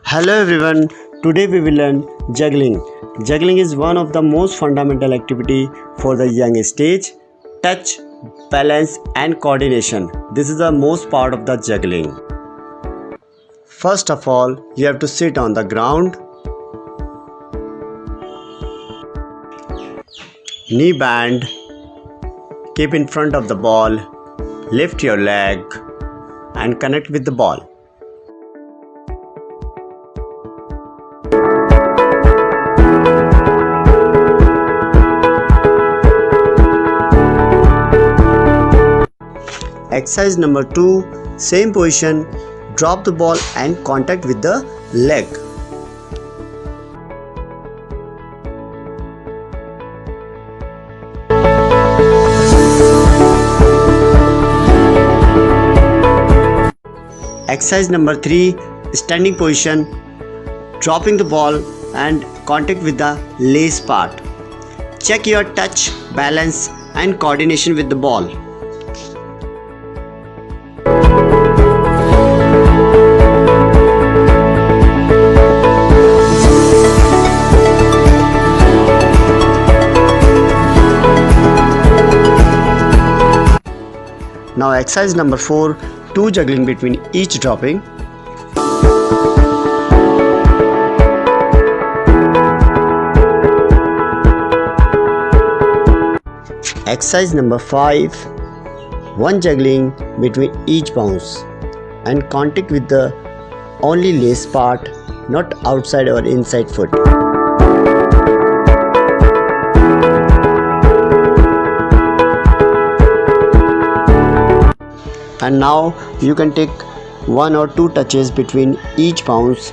Hello everyone, today we will learn juggling. Juggling is one of the most fundamental activity for the young stage. Touch, balance and coordination. This is the most part of the juggling. First of all, you have to sit on the ground. Knee bend. Keep in front of the ball. Lift your leg and connect with the ball. Exercise number 2, same position, drop the ball and contact with the leg. Exercise number 3, standing position, dropping the ball and contact with the lace part. Check your touch, balance and coordination with the ball. Now exercise number 4, 2 juggling between each dropping. Exercise number 5, 1 juggling between each bounce and contact with the only lace part, not outside or inside foot. And now you can take 1 or 2 touches between each bounce.